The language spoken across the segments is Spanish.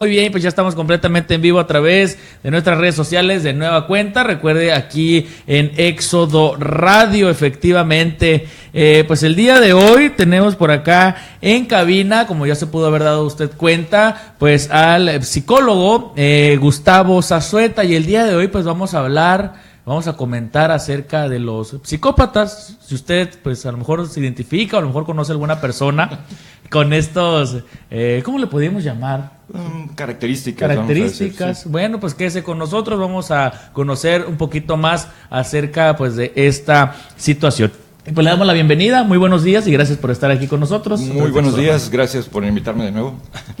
Muy bien, pues ya estamos completamente en vivo a través de nuestras redes sociales de nueva cuenta. Recuerde, aquí en Éxodo Radio, efectivamente. Pues el día de hoy tenemos por acá en cabina, como ya se pudo haber dado usted cuenta, pues al psicólogo Gustavo Zazueta. Y el día de hoy pues vamos a comentar acerca de los psicópatas. Si usted pues a lo mejor se identifica o a lo mejor conoce alguna persona con estos, ¿cómo le podríamos llamar? Características. Sí. Bueno, pues quédese con nosotros, vamos a conocer un poquito más acerca pues de esta situación. Pues le damos la bienvenida, muy buenos días y gracias por estar aquí con nosotros. Muy buenos días, gracias por invitarme de nuevo.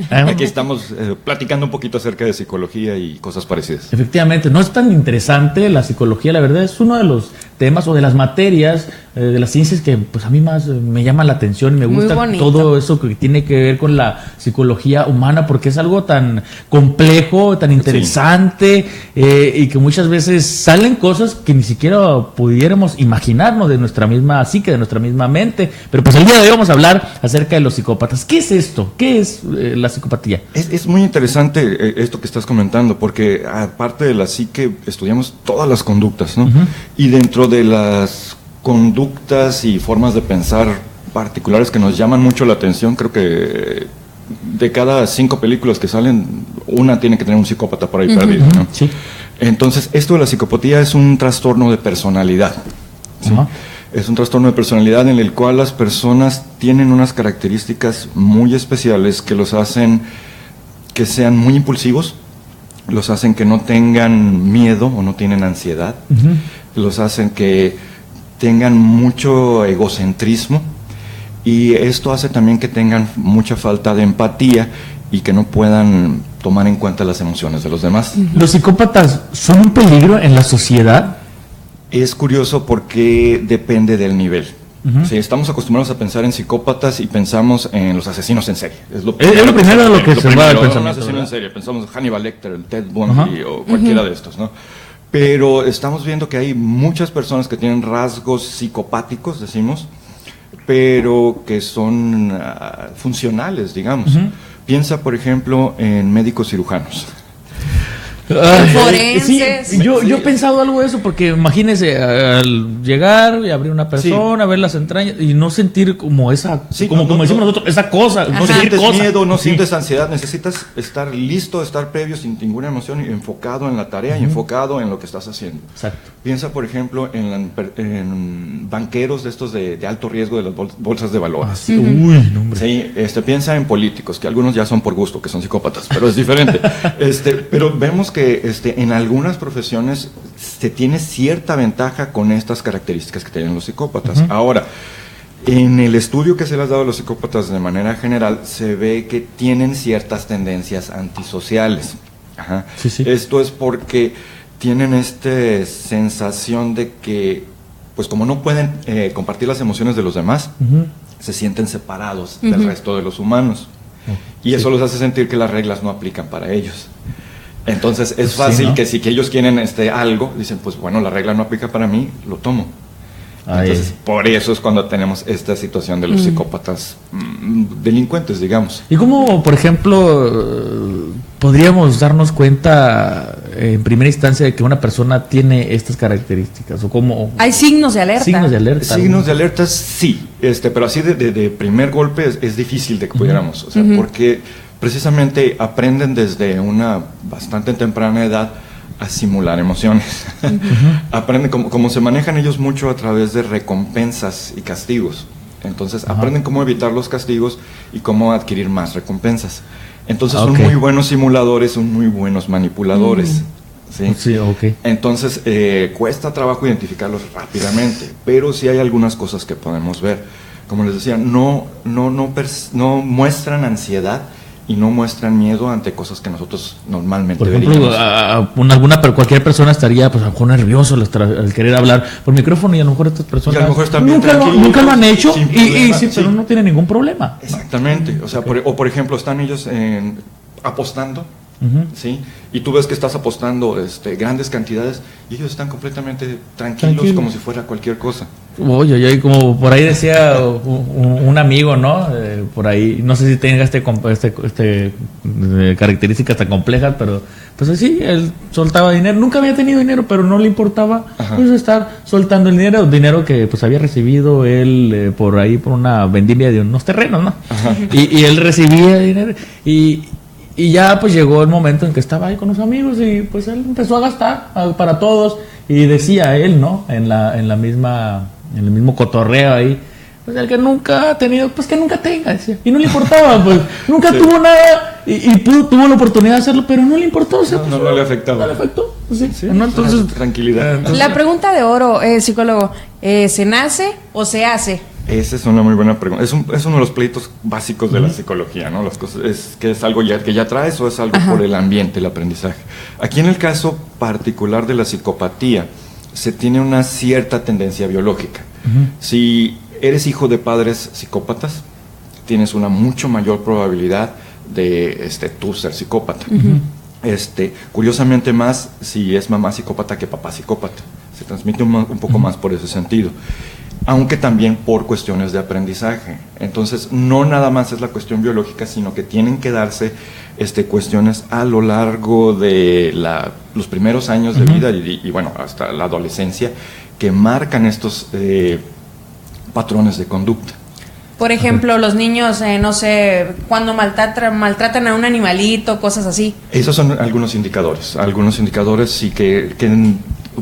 Aquí estamos platicando un poquito acerca de psicología y cosas parecidas. Efectivamente, no es tan interesante la psicología, la verdad es uno de los temas o de las materias de las ciencias que pues a mí más me llama la atención y me gusta todo eso que tiene que ver con la psicología humana, porque es algo tan complejo, tan interesante, y que muchas veces salen cosas que ni siquiera pudiéramos imaginarnos de nuestra misma psique, de nuestra misma mente. Pero pues el día de hoy vamos a hablar acerca de los psicópatas. ¿Qué es esto? ¿Qué es la psicopatía? Es muy interesante esto que estás comentando, porque aparte de la psique estudiamos todas las conductas, ¿no? Y dentro de las conductas y formas de pensar particulares que nos llaman mucho la atención, creo que de cada 5 películas que salen, una tiene que tener un psicópata por ahí perdido, ¿no? Sí. Entonces, esto de la psicopatía es un trastorno de personalidad, ¿sí? Es un trastorno de personalidad en el cual las personas tienen unas características muy especiales que los hacen que sean muy impulsivos, los hacen que no tengan miedo o no tienen ansiedad, los hacen que tengan mucho egocentrismo, y esto hace también que tengan mucha falta de empatía y que no puedan tomar en cuenta las emociones de los demás. ¿Los psicópatas son un peligro en la sociedad? Es curioso porque depende del nivel. Sí, estamos acostumbrados a pensar en psicópatas y pensamos en los asesinos en serie. Es lo primero de lo que se va al pensamiento. Un asesino en serie, pensamos en Hannibal Lecter, el Ted Bundy o cualquiera de estos, ¿no? Pero estamos viendo que hay muchas personas que tienen rasgos psicopáticos, decimos, pero que son funcionales, digamos. Piensa, por ejemplo, en médicos cirujanos. Forenses. Sí, yo he pensado algo de eso, porque imagínese al llegar y abrir una persona, ver las entrañas y no sentir como esa, como decimos nosotros, esa cosa. No sientes miedo, no sientes ansiedad, necesitas estar listo, estar previo sin ninguna emoción y enfocado en la tarea y enfocado en lo que estás haciendo. Exacto. Piensa, por ejemplo, en banqueros de estos de alto riesgo de las bolsas de valores. Sí, hombre. Sí, piensa en políticos, que algunos ya son por gusto, que son psicópatas, pero es diferente. Pero vemos que en algunas profesiones se tiene cierta ventaja con estas características que tienen los psicópatas. Ahora, en el estudio que se les ha dado a los psicópatas de manera general, se ve que tienen ciertas tendencias antisociales. Esto es porque tienen esta sensación de que, pues como no pueden compartir las emociones de los demás, se sienten separados del resto de los humanos. Y eso los hace sentir que las reglas no aplican para ellos. Entonces es fácil que si que ellos quieren algo, dicen, pues bueno, la regla no aplica para mí, lo tomo. Entonces por eso es cuando tenemos esta situación de los psicópatas delincuentes, digamos. ¿Y cómo, por ejemplo, podríamos darnos cuenta en primera instancia de que una persona tiene estas características? ¿O cómo? ¿Hay signos de alerta? Signos de alerta. Signos de alerta, sí, pero así de primer golpe es difícil de que pudiéramos, o sea, porque precisamente aprenden desde una bastante temprana edad a simular emociones. Aprenden como se manejan ellos mucho a través de recompensas y castigos. Entonces aprenden cómo evitar los castigos y cómo adquirir más recompensas. Entonces son muy buenos simuladores, son muy buenos manipuladores. ¿Sí? Entonces cuesta trabajo identificarlos rápidamente, pero sí hay algunas cosas que podemos ver. Como les decía, no muestran ansiedad y no muestran miedo ante cosas que nosotros normalmente veríamos. Por ejemplo, cualquier persona estaría pues a lo mejor nervioso al querer hablar por micrófono, y a lo mejor estas personas nunca lo han hecho pero no tienen ningún problema. Exactamente, o sea, por ejemplo, están ellos apostando ¿sí? Y tú ves que estás apostando grandes cantidades y ellos están completamente tranquilos como si fuera cualquier cosa. Oye, como por ahí decía un amigo, ¿no? Por ahí, no sé si tenga características tan complejas, pero pues así, él soltaba dinero. Nunca había tenido dinero, pero no le importaba pues estar soltando el dinero que pues había recibido él por ahí por una vendimia de unos terrenos, ¿no? Y él recibía dinero y ya pues llegó el momento en que estaba ahí con los amigos y pues él empezó a gastar para todos y decía él, ¿no? En el mismo cotorreo ahí, pues el que nunca ha tenido, pues que nunca tenga, decía. Y no le importaba, pues nunca tuvo nada y tuvo la oportunidad de hacerlo, pero no le importó. O sea, no le afectaba. No le afectó, sí, ¿no? Entonces, tranquilidad. La pregunta de oro, psicólogo, ¿se nace o se hace? Esa es una muy buena pregunta. Es uno de los pleitos básicos de la psicología, ¿no? Las cosas, es que es algo que ya traes o es algo por el ambiente, el aprendizaje. Aquí en el caso particular de la psicopatía, se tiene una cierta tendencia biológica. Si eres hijo de padres psicópatas, tienes una mucho mayor probabilidad de tú ser psicópata. Curiosamente más si es mamá psicópata que papá psicópata. Se transmite un poco más por ese sentido. Aunque también por cuestiones de aprendizaje. Entonces, no nada más es la cuestión biológica, sino que tienen que darse cuestiones a lo largo de los primeros años de vida y bueno, hasta la adolescencia, que marcan estos patrones de conducta. Por ejemplo, los niños, no sé, cuando maltratan a un animalito, cosas así. Esos son algunos indicadores sí que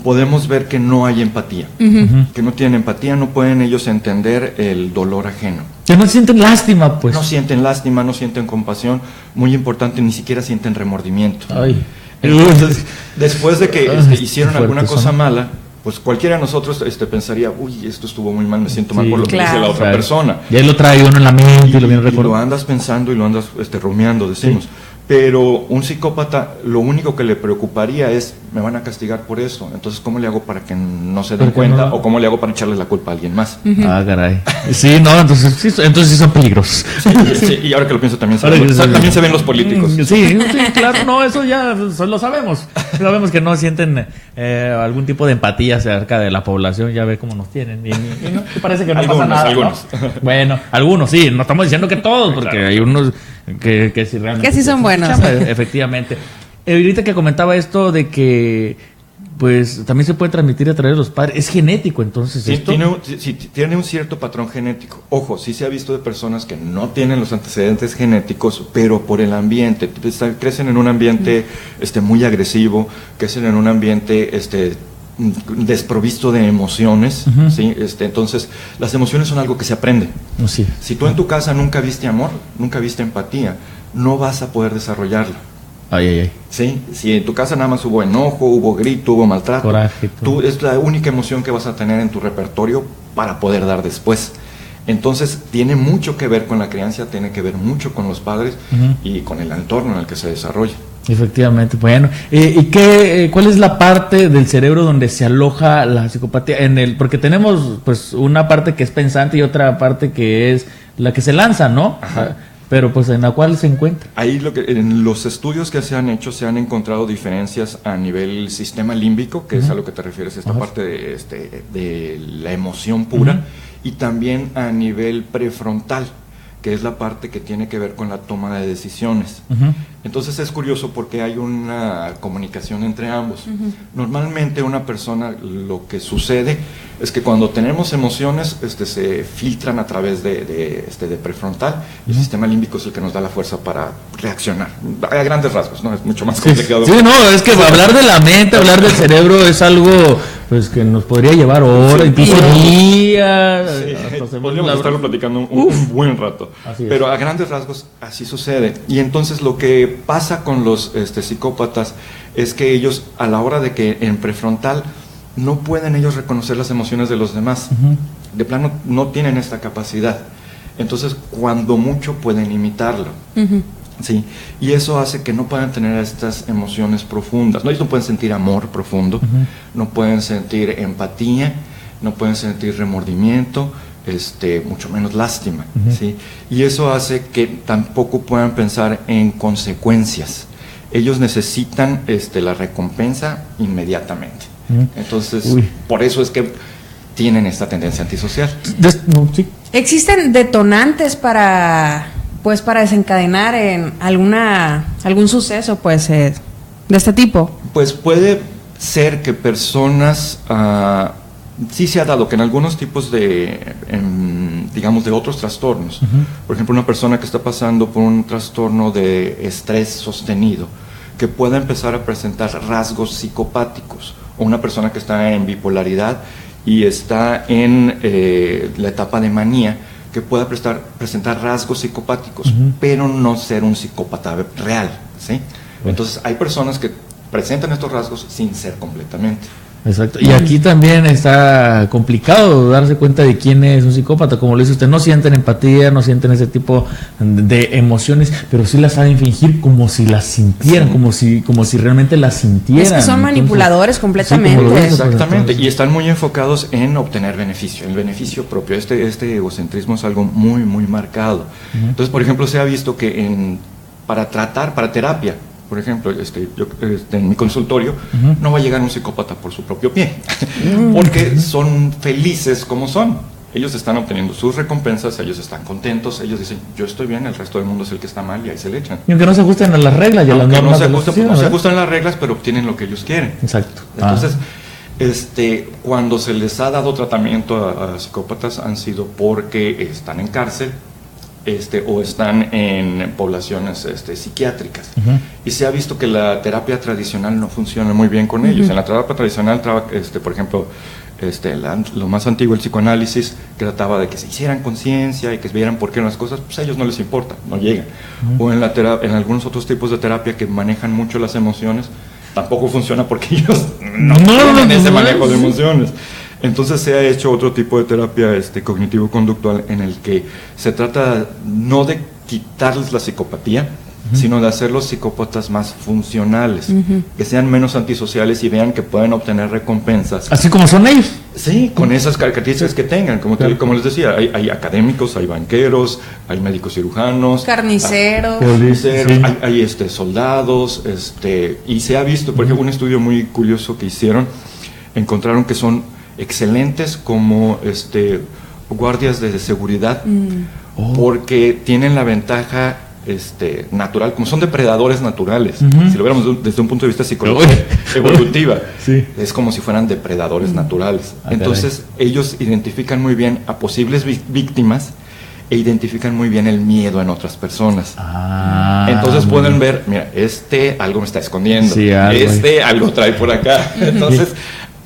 podemos ver que no hay empatía, que no tienen empatía, no pueden ellos entender el dolor ajeno. Que no sienten lástima, pues. No sienten lástima, no sienten compasión, muy importante, ni siquiera sienten remordimiento. Ay. Entonces, después de que hicieron alguna cosa mala, pues cualquiera de nosotros pensaría, uy, esto estuvo muy mal, me siento mal por lo que dice la otra persona. Y ahí lo trae uno en la mente y lo viene recordando. Lo andas pensando y lo andas rumiando, decimos. Sí. Pero un psicópata, lo único que le preocuparía es, me van a castigar por eso, entonces ¿cómo le hago para que no se den cuenta? ¿O cómo le hago para echarle la culpa a alguien más? Ah, caray. Sí, no, entonces sí son peligros. Sí, y ahora que lo pienso también se ven los políticos. Sí, claro, no, eso ya lo sabemos. Sabemos que no sienten algún tipo de empatía acerca de la población, ya ve cómo nos tienen. Y no, parece que no pasa nada. Algunos. ¿No? Bueno, algunos sí, no estamos diciendo que todos, porque hay unos que sí realmente... Que sí son buenos. Efectivamente. Ahorita que comentaba esto de que pues también se puede transmitir a través de los padres, es genético, entonces sí, tiene un cierto patrón genético. Ojo, sí se ha visto de personas que no tienen los antecedentes genéticos, pero por el ambiente, crecen en un ambiente muy agresivo, crecen en un ambiente desprovisto de emociones, ¿sí? Entonces las emociones son algo que se aprende. Sí. Si tú en tu casa nunca viste amor, nunca viste empatía, no vas a poder desarrollarlo. Ay. ¿Sí? Si en tu casa nada más hubo enojo, hubo grito, hubo maltrato, coraje, es la única emoción que vas a tener en tu repertorio para poder dar después. Entonces tiene mucho que ver con la crianza, tiene que ver mucho con los padres y con el entorno en el que se desarrolla. Efectivamente, bueno. ¿Y cuál es la parte del cerebro donde se aloja la psicopatía? Porque tenemos pues una parte que es pensante y otra parte que es la que se lanza, ¿no? Ajá. Pero pues en la cual se encuentra. Ahí en los estudios que se han hecho se han encontrado diferencias a nivel sistema límbico, que es a lo que te refieres, esta parte de la emoción pura, y también a nivel prefrontal, que es la parte que tiene que ver con la toma de decisiones. Entonces es curioso porque hay una comunicación entre ambos. Normalmente una persona, lo que sucede es que cuando tenemos emociones se filtran a través de prefrontal, y el sistema límbico es el que nos da la fuerza para reaccionar. A grandes rasgos, ¿no? Es mucho más complicado. Sí, no, es que hablar de la mente, hablar del cerebro es algo pues que nos podría llevar horas, incluso días. Podríamos estarlo platicando un buen rato. Pero a grandes rasgos así sucede. Y entonces lo que pasa con los psicópatas es que ellos, a la hora de que en prefrontal no pueden ellos reconocer las emociones de los demás. De plano no tienen esta capacidad. Entonces cuando mucho pueden imitarlo. Sí, y eso hace que no puedan tener estas emociones profundas. Ellos no pueden sentir amor profundo, no pueden sentir empatía, no pueden sentir remordimiento, mucho menos lástima, ¿sí? Y eso hace que tampoco puedan pensar en consecuencias. ellos necesitan la recompensa inmediatamente. Entonces, por eso es que tienen esta tendencia antisocial. Sí. ¿Existen detonantes para desencadenar en algún suceso de este tipo? Pues puede ser que personas, sí se ha dado que en algunos tipos digamos, de otros trastornos, por ejemplo, una persona que está pasando por un trastorno de estrés sostenido, que pueda empezar a presentar rasgos psicopáticos, o una persona que está en bipolaridad y está en la etapa de manía, que pueda presentar rasgos psicopáticos, pero no ser un psicópata real, ¿sí? Entonces hay personas que presentan estos rasgos sin ser completamente. Exacto. Y aquí también está complicado darse cuenta de quién es un psicópata. Como lo dice usted, no sienten empatía, no sienten ese tipo de emociones, pero sí las saben fingir como si las sintieran, como si realmente las sintieran. Es que son manipuladores completamente. Sí, exactamente. Y están muy enfocados en obtener beneficio, el beneficio propio. Este egocentrismo es algo muy, muy marcado. Entonces, por ejemplo, se ha visto que para terapia, por ejemplo, yo en mi consultorio no va a llegar un psicópata por su propio pie, porque son felices como son. Ellos están obteniendo sus recompensas, ellos están contentos, ellos dicen, yo estoy bien, el resto del mundo es el que está mal, y ahí se le echan. Y aunque no se ajusten a las reglas y a las normas de la sociedad, no se ajustan a las reglas, pero obtienen lo que ellos quieren. Exacto. Entonces, cuando se les ha dado tratamiento a psicópatas, han sido porque están en cárcel, o están en poblaciones psiquiátricas. Y se ha visto que la terapia tradicional no funciona muy bien con ellos. En la terapia tradicional, por ejemplo, lo más antiguo, el psicoanálisis, que trataba de que se hicieran conciencia y que vieran por qué las cosas, pues a ellos no les importa, no llegan. O en algunos otros tipos de terapia que manejan mucho las emociones, tampoco funciona porque ellos no tienen ese manejo de emociones. Entonces se ha hecho otro tipo de terapia cognitivo-conductual, en el que se trata no de quitarles la psicopatía, sino de hacer los psicópatas más funcionales, que sean menos antisociales y vean que pueden obtener recompensas. Así como son ellos. Sí, con esas características que tengan. Como les decía, hay académicos, hay banqueros, hay médicos cirujanos, carniceros, hay soldados, y se ha visto, por ejemplo, un estudio muy curioso que hicieron, encontraron que son excelentes como guardias de seguridad, porque tienen la ventaja natural, como son depredadores naturales. Si lo viéramos desde un punto de vista psicológico, evolutiva, es como si fueran depredadores naturales. Entonces ellos identifican muy bien a posibles víctimas e identifican muy bien el miedo en otras personas. Entonces pueden ver, mira, algo me está escondiendo, algo trae por acá. Entonces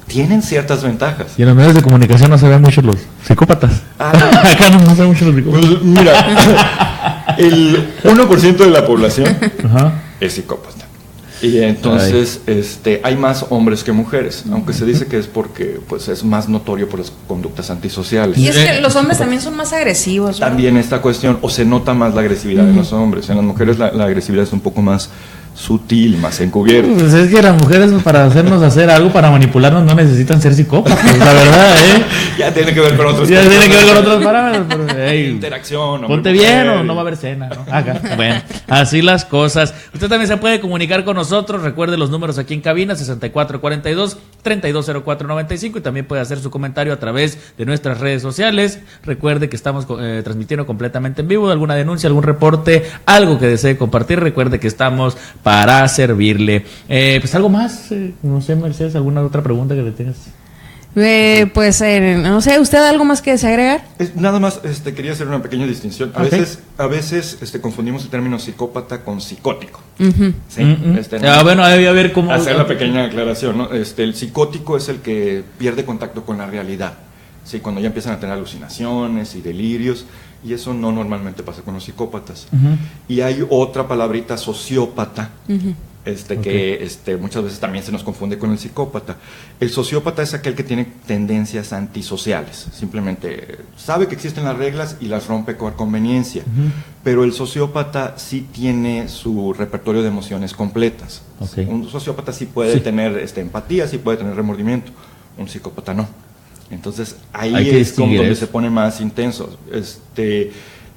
tienen ciertas ventajas. Y en los medios de comunicación no se ven mucho los psicópatas. Acá no se ven mucho los psicópatas. Pues mira, el 1% de la población es psicópata. Y entonces hay más hombres que mujeres, aunque se dice que es porque pues es más notorio por las conductas antisociales. Y es que los hombres también son más agresivos, ¿no? También esta cuestión, o se nota más la agresividad en los hombres. En las mujeres la agresividad es un poco más sutil, más encubierto. Pues es que las mujeres, para hacernos hacer algo, para manipularnos, no necesitan ser psicópatas, la verdad, Ya tiene que ver con otros parámetros. Pero, interacción. Ponte bien o no va a haber cena, ¿no? Acá. Bueno, así las cosas. Usted también se puede comunicar con nosotros. Recuerde los números aquí en cabina: 6442-320495, y también puede hacer su comentario a través de nuestras redes sociales. Recuerde que estamos transmitiendo completamente en vivo. Alguna denuncia, algún reporte, algo que desee compartir, recuerde que estamos para servirle. Pues algo más, no sé, Mercedes, ¿alguna otra pregunta que le tengas? No sé, ¿usted algo más que desagregar? Nada más, quería hacer una pequeña distinción. A veces confundimos el término psicópata con psicótico. ¿Sí? Bueno, a ver cómo hacer la pequeña aclaración, ¿no? El psicótico es el que pierde contacto con la realidad. Sí, cuando ya empiezan a tener alucinaciones y delirios, y eso no normalmente pasa con los psicópatas. Y hay otra palabrita, sociópata, que muchas veces también se nos confunde con el psicópata. El sociópata es aquel que tiene tendencias antisociales, simplemente sabe que existen las reglas y las rompe por conveniencia, pero el sociópata sí tiene su repertorio de emociones completas. Un sociópata sí puede tener empatía, sí puede tener remordimiento, un psicópata no. Entonces ahí es como donde se pone más intenso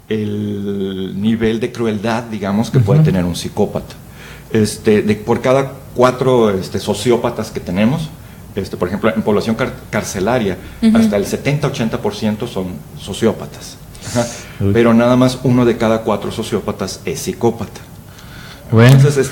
el nivel de crueldad, digamos, que puede tener un psicópata. por cada 4 sociópatas que tenemos, por ejemplo, en población carcelaria, hasta el 70-80% son sociópatas. Ajá. Pero nada más 1 de cada 4 sociópatas es psicópata. Bueno, entonces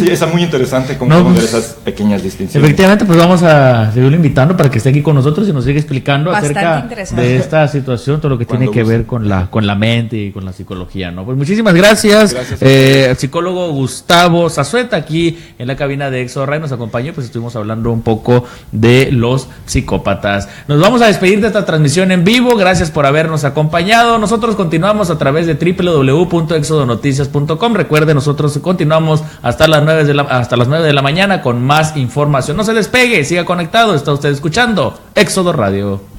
está muy interesante cómo ver esas pequeñas distinciones. Efectivamente, pues vamos a seguirlo invitando para que esté aquí con nosotros y nos siga explicando bastante acerca de esta situación, todo lo que tiene que ver con la mente y con la psicología, ¿no? Pues muchísimas gracias. El psicólogo Gustavo Zazueta aquí en la cabina de Éxodo Radio nos acompañó, pues estuvimos hablando un poco de los psicópatas. Nos vamos a despedir de esta transmisión en vivo. Gracias por habernos acompañado. Nosotros continuamos a través de www.exodonoticias.com. Recuerde, nosotros continuamos hasta las 9 de la mañana con más información. No se despegue, siga conectado. Está usted escuchando Éxodo Radio.